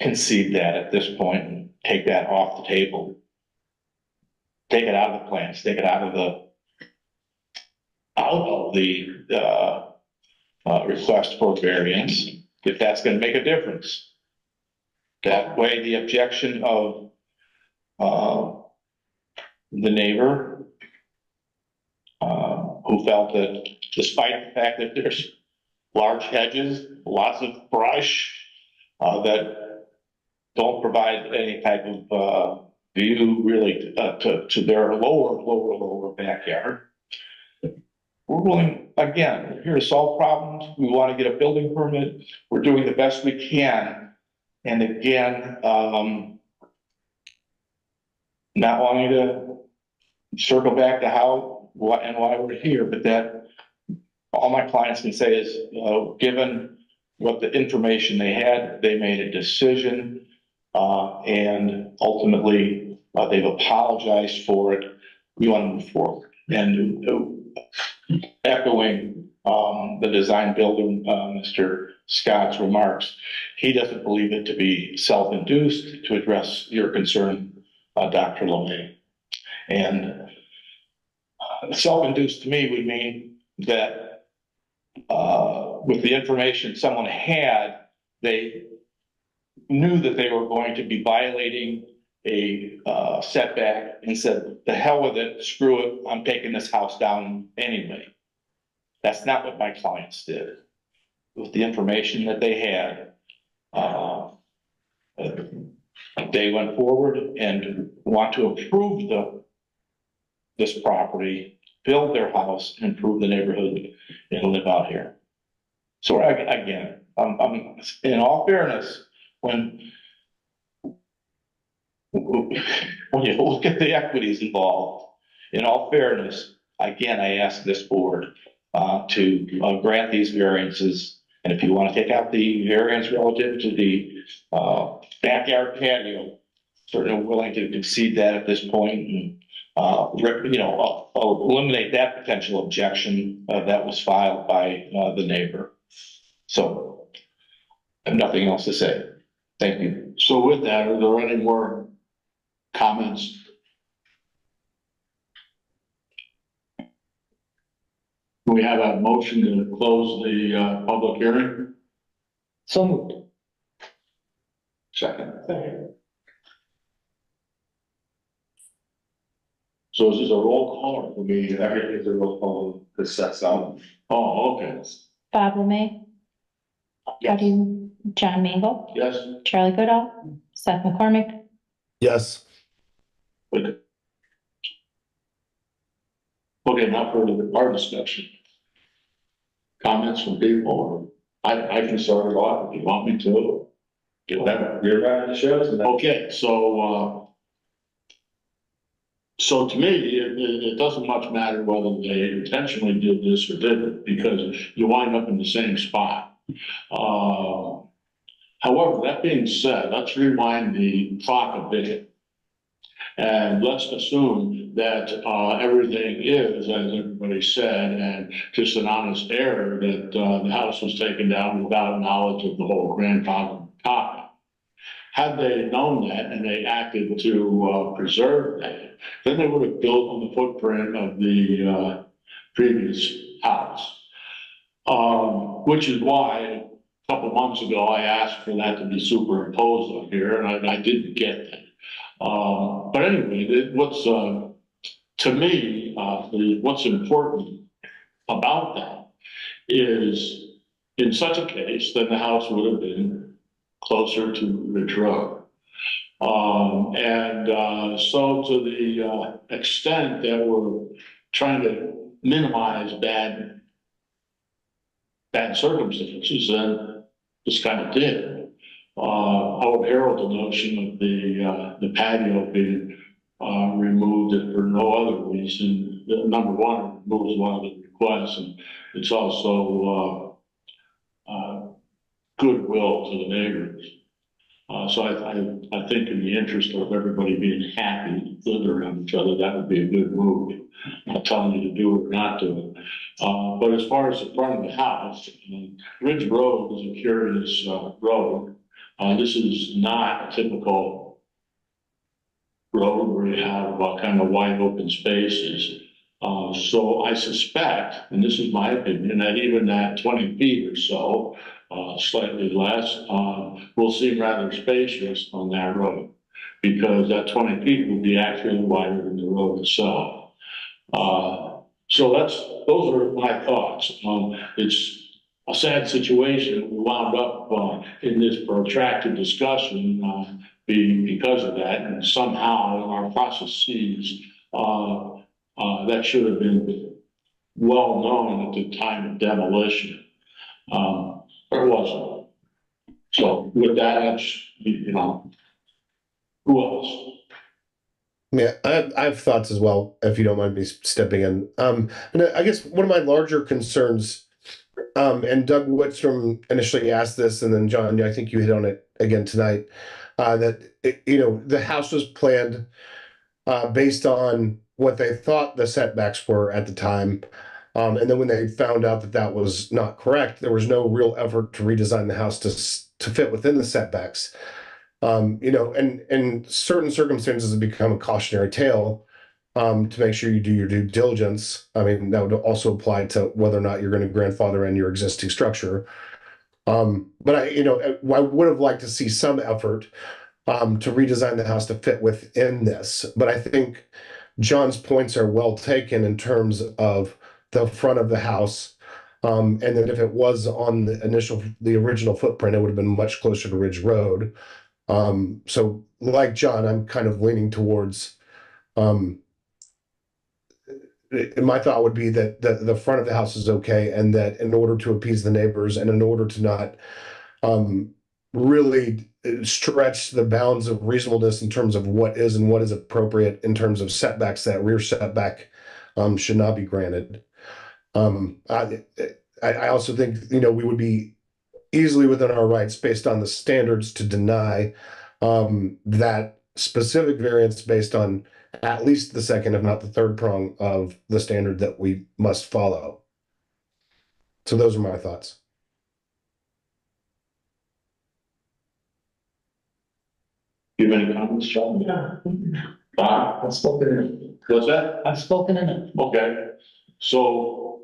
concede that at this point and take that off the table. Take it out of the plans, take it out of the request for variance, if that's going to make a difference. That way, the objection of the neighbor who felt that despite the fact that there's large hedges, lots of brush that don't provide any type of view really to their lower backyard. We're willing, again, we're here to solve problems. We want to get a building permit. We're doing the best we can. And again, not wanting to circle back to how, what, and why we're here, but that all my clients can say is, given what the information they had, they made a decision. And ultimately, they've apologized for it. We want to move forward. And echoing the design builder, Mr. Scott's remarks, he doesn't believe it to be self-induced, to address your concern, Dr. Lemay. And self-induced to me would mean that with the information someone had, they knew that they were going to be violating a setback and said, the hell with it, screw it, I'm taking this house down anyway. That's not what my clients did. With the information that they had, they went forward and want to improve this property, build their house, and improve the neighborhood and live out here. So again, I'm in all fairness, when you look at the equities involved, in all fairness, again, I ask this board to grant these variances. And if you want to take out the variance relative to the backyard patio, certainly willing to concede that at this point and eliminate that potential objection that was filed by the neighbor. So I have nothing else to say. Thank you. So with that, are there any more comments? We have a motion to close the public hearing. So moved. Second. So is this a roll call or for me? Everything's a roll call that sets out. Oh, okay. Bob Lemay, John Mangle, Yes. Charlie Goodall, Seth McCormick, Yes. Okay, now for our discussion. Comments from people, or I can start it off if you want me to. You're running the shows. Okay, so to me, it doesn't much matter whether they intentionally did this or didn't, because you wind up in the same spot. However, that being said, let's rewind the clock a bit. And let's assume that everything is, as everybody said, and just an honest error that the house was taken down without knowledge of the whole grandfather topic. Had they known that and they acted to preserve that, then they would have built on the footprint of the previous house. Which is why a couple months ago I asked for that to be superimposed on here, and I didn't get that. But anyway, to me, what's important about that is, in such a case, then the house would have been closer to Ridge Road. So to the extent that we're trying to minimize bad circumstances, then this kind of did. I would herald the notion of the patio being removed for no other reason. Number one, it removes one of the requests, and it's also goodwill to the neighbors. So I think in the interest of everybody being happy, living around each other, that would be a good move. I'm not telling you to do it or not do it. But as far as the front of the house, Ridge Road is a curious road. This is not a typical road where you have kind of wide open spaces. So I suspect, and this is my opinion, that even that 20 feet or so, slightly less, will seem rather spacious on that road, because that 20 feet will be actually wider than the road itself. So those are my thoughts. It's a sad situation. We wound up in this protracted discussion because of that, and somehow in our processes, that should have been well known at the time of demolition. But it wasn't. So with that, who else? Yeah, I have thoughts as well, if you don't mind me stepping in. And I guess one of my larger concerns And Doug Woodstrom initially asked this, and then John, I think you hit on it again tonight, the house was planned based on what they thought the setbacks were at the time. And then when they found out that that was not correct, there was no real effort to redesign the house to fit within the setbacks. And in certain circumstances, it become a cautionary tale to make sure you do your due diligence. I mean, that would also apply to whether or not you're going to grandfather in your existing structure. But I would have liked to see some effort to redesign the house to fit within this. But I think John's points are well taken in terms of the front of the house. And that if it was on the original footprint, it would have been much closer to Ridge Road. So like John, I'm kind of leaning towards, my thought would be that the front of the house is okay, and that in order to appease the neighbors and in order to not really stretch the bounds of reasonableness in terms of what is and what is appropriate in terms of setbacks, that rear setback should not be granted. I also think, we would be easily within our rights based on the standards to deny that specific variance based on at least the second, if not the third prong of the standard that we must follow. So those are my thoughts. You have any comments, John? Yeah. Bob? I've spoken in it. What's that? I've spoken in it. Okay, so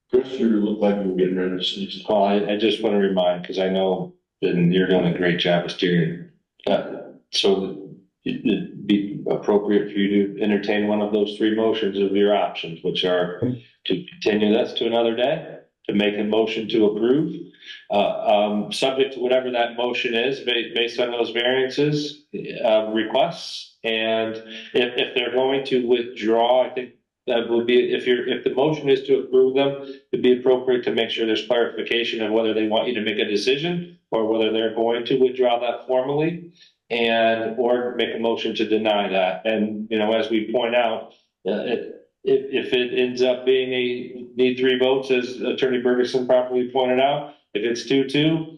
Chris, you look like you're getting ready to say something. Well, I just want to remind, because I know that you're doing a great job of steering. So it'd be appropriate for you to entertain one of those three motions of your options, which are to continue this to another day, to make a motion to approve, subject to whatever that motion is, based on those variances, requests. And if they're going to withdraw, I think that would be, if the motion is to approve them, it'd be appropriate to make sure there's clarification of whether they want you to make a decision or whether they're going to withdraw that formally, or make a motion to deny that. And, as we point out, if it ends up being need three votes, as Attorney Bergeson properly pointed out, if it's 2-2,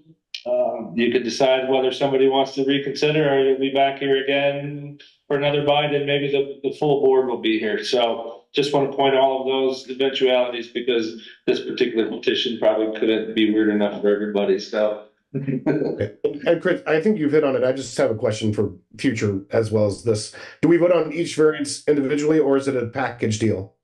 you could decide whether somebody wants to reconsider, or you'll be back here again for another bite, and maybe the full board will be here. So just want to point all of those eventualities, because this particular petition probably couldn't be weird enough for everybody. So. Okay. And Chris, I think you've hit on it. I just have a question for future as well as this. Do we vote on each variance individually, or is it a package deal?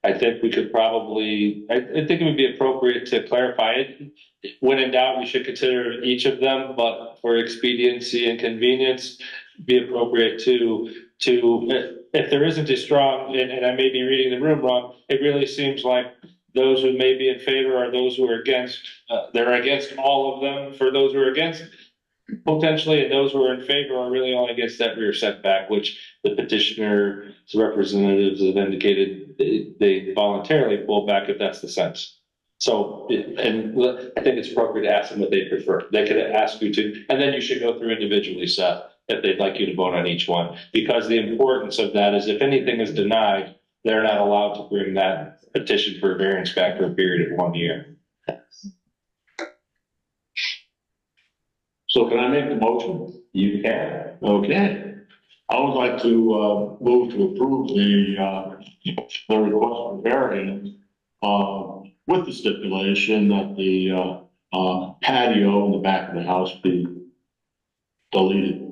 I think we could probably, I think it would be appropriate to clarify it. When in doubt, we should consider each of them, but for expediency and convenience, be appropriate to if there isn't a strong, and I may be reading the room wrong, it really seems like those who may be in favor are those who are against. They're against all of them for those who are against, potentially, and those who are in favor are really only against that rear setback, which the petitioner's representatives have indicated they voluntarily pull back if that's the sense. So, and I think it's appropriate to ask them what they prefer. They could ask you to, and then you should go through individually, Seth, if they'd like you to vote on each one. Because the importance of that is if anything is denied, they're not allowed to bring that petition for a variance back for a period of 1 year. So can I make the motion? You can. Okay. I would like to move to approve the request for variance with the stipulation that the patio in the back of the house be deleted.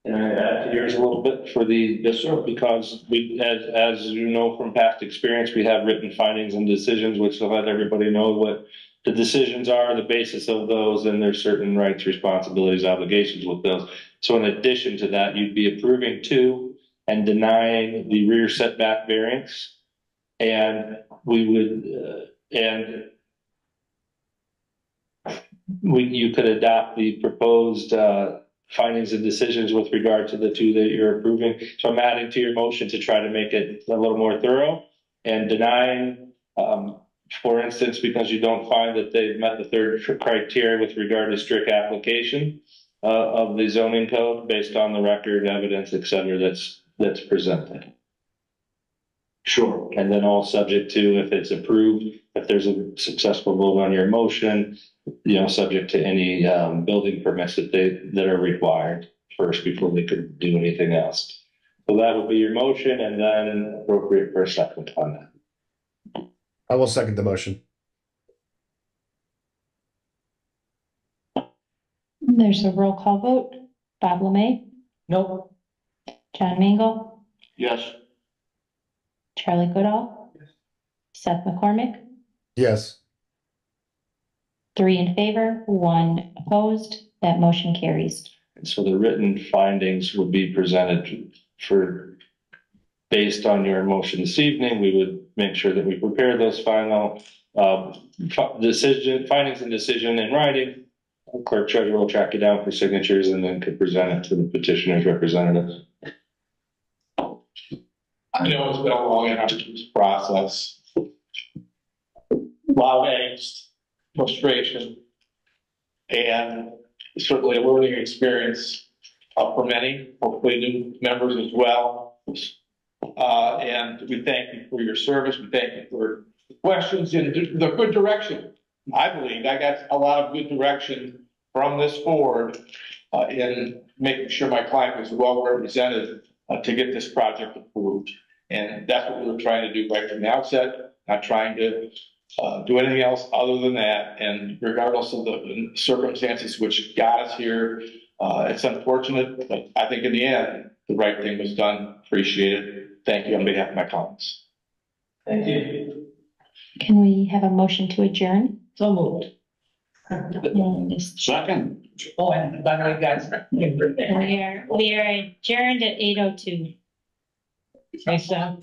And I add to yours a little bit for the, yes, sir, because we, as you know from past experience, we have written findings and decisions, which will let everybody know what the decisions are, the basis of those, and there's certain rights, responsibilities, obligations with those. So in addition to that, you'd be approving 2 and denying the rear setback variance. And we would, you could adopt the proposed findings and decisions with regard to the 2 that you're approving. So I'm adding to your motion to try to make it a little more thorough, and denying, for instance, because you don't find that they've met the 3rd criteria with regard to strict application of the zoning code based on the record, evidence, et cetera, that's presented. Sure. And then all subject to, if it's approved, if there's a successful vote on your motion, subject to any building permits that are required first before they could do anything else. So that would be your motion, and then appropriate for a second on that. I will second the motion. There's a roll call vote. Bob Lemay, Nope. John Mangle, Yes. Charlie Goodall, Seth McCormick, Yes. 3 in favor, 1 opposed. That motion carries. And so the written findings would be presented based on your motion this evening. We would make sure that we prepare those final findings and decision in writing. Clerk treasurer will track it down for signatures and then could present it to the petitioner's representative. I know it's been a long and arduous process. A lot of angst, frustration, and certainly a learning experience for many, hopefully new members as well. And we thank you for your service. We thank you for the questions and the good direction. I believe I got a lot of good direction from this board in making sure my client was well represented to get this project approved. And that's what we were trying to do right from the outset, not trying to do anything else other than that. And regardless of the circumstances which got us here, it's unfortunate, but I think in the end, the right thing was done. Appreciate it. Thank you on behalf of my clients. Thank you. Can we have a motion to adjourn? So moved. Second. Oh, and by the way, guys. We are adjourned at 8:02. Thanks, Sam.